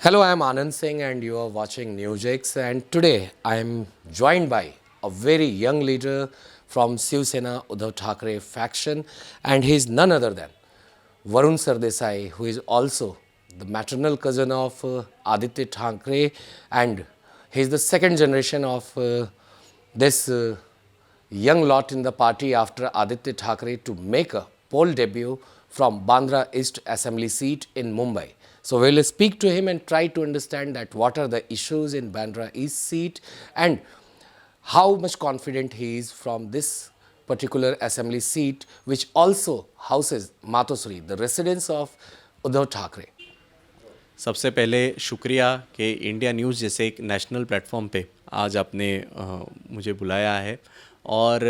Hello, I am Anand Singh and you are watching NewsX, and today I am joined by a very young leader from Shiv Sena Uddhav Thackeray faction, and he is none other than Varun Sardesai, who is also the maternal cousin of Aditya Thackeray, and he is the second generation of this young lot in the party after Aditya Thackeray to make a poll debut from Bandra East Assembly seat in Mumbai. So we'll speak to him and try to understand that what are the issues in Bandra East seat and how much confident he is from this particular assembly seat, which also houses Matosri, the residence of Uddhav Thackeray. सबसे पहले शुक्रिया कि India news जैसे एक national platform पे आज आपने मुझे बुलाया है और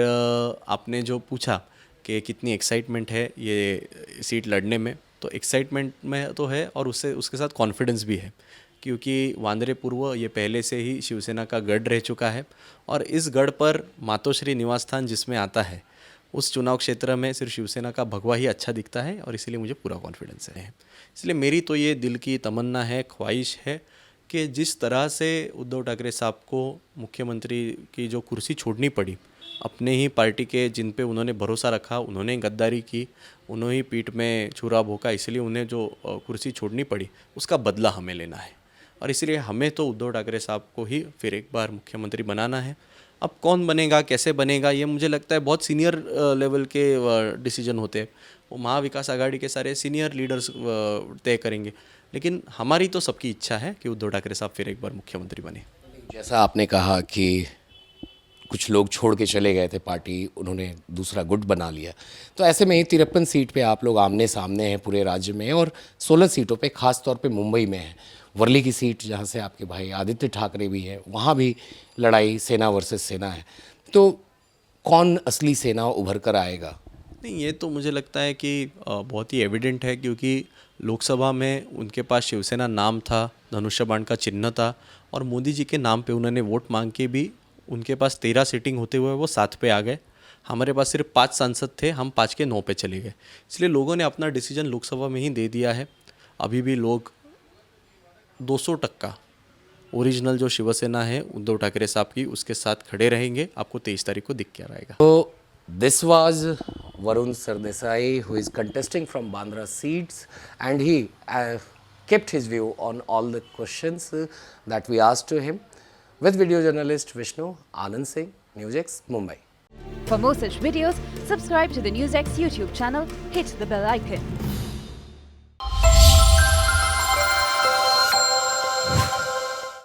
आपने जो पूछा कि कितनी एक्साइटमेंट है ये सीट लड़ने में, तो एक्साइटमेंट में तो है और उसके साथ कॉन्फिडेंस भी है, क्योंकि वांद्रे पूर्व ये पहले से ही शिवसेना का गढ़ रह चुका है और इस गढ़ पर मातोश्री निवास स्थान जिसमें आता है उस चुनाव क्षेत्र में सिर्फ शिवसेना का भगवा ही अच्छा दिखता है और इसीलिए मुझे पूरा कॉन्फिडेंस है। इसलिए मेरी तो ये दिल की तमन्ना है, ख्वाहिश है कि जिस तरह से उद्धव ठाकरे साहब को मुख्यमंत्री की जो कुर्सी छोड़नी पड़ी, अपने ही पार्टी के जिन पे उन्होंने भरोसा रखा, उन्होंने गद्दारी की, उन्होंने ही पीठ में छुरा भोंका, इसलिए उन्हें जो कुर्सी छोड़नी पड़ी उसका बदला हमें लेना है और इसलिए हमें तो उद्धव ठाकरे साहब को ही फिर एक बार मुख्यमंत्री बनाना है। अब कौन बनेगा, कैसे बनेगा, ये मुझे लगता है बहुत सीनियर लेवल के डिसीजन होते हैं, वो महाविकास आघाड़ी के सारे सीनियर लीडर्स तय करेंगे, लेकिन हमारी तो सबकी इच्छा है कि उद्धव ठाकरे साहब फिर एक बार मुख्यमंत्री बने। जैसा आपने कहा कि कुछ लोग छोड़ के चले गए थे पार्टी, उन्होंने दूसरा गुट बना लिया, तो ऐसे में ही 53 सीट पे आप लोग आमने सामने हैं पूरे राज्य में और 16 सीटों पे खास तौर पे मुंबई में है। वर्ली की सीट जहाँ से आपके भाई आदित्य ठाकरे भी हैं, वहाँ भी लड़ाई सेना वर्सेस सेना है, तो कौन असली सेना उभर कर आएगा? नहीं, ये तो मुझे लगता है कि बहुत ही एविडेंट है, क्योंकि लोकसभा में उनके पास शिवसेना नाम था, धनुष्य बाण का चिन्ह था और मोदी जी के नाम पे उन्होंने वोट मांग के भी उनके पास 13 सीटिंग होते हुए वो 7 पे आ गए। हमारे पास सिर्फ 5 सांसद थे, हम 5 के 9 पे चले गए, इसलिए लोगों ने अपना डिसीजन लोकसभा में ही दे दिया है। अभी भी लोग 200% ओरिजिनल जो शिवसेना है उद्धव ठाकरे साहब की, उसके साथ खड़े रहेंगे। आपको 23 तारीख को दिख क्या रहेगा। तो this was Varun Sardesai, who is contesting from Bandra seats, and he kept his view on all the questions that we asked to him. With video journalist Vishnu, Anand Singh, NewsX, Mumbai. For more such videos, subscribe to the NewsX YouTube channel, hit the bell icon.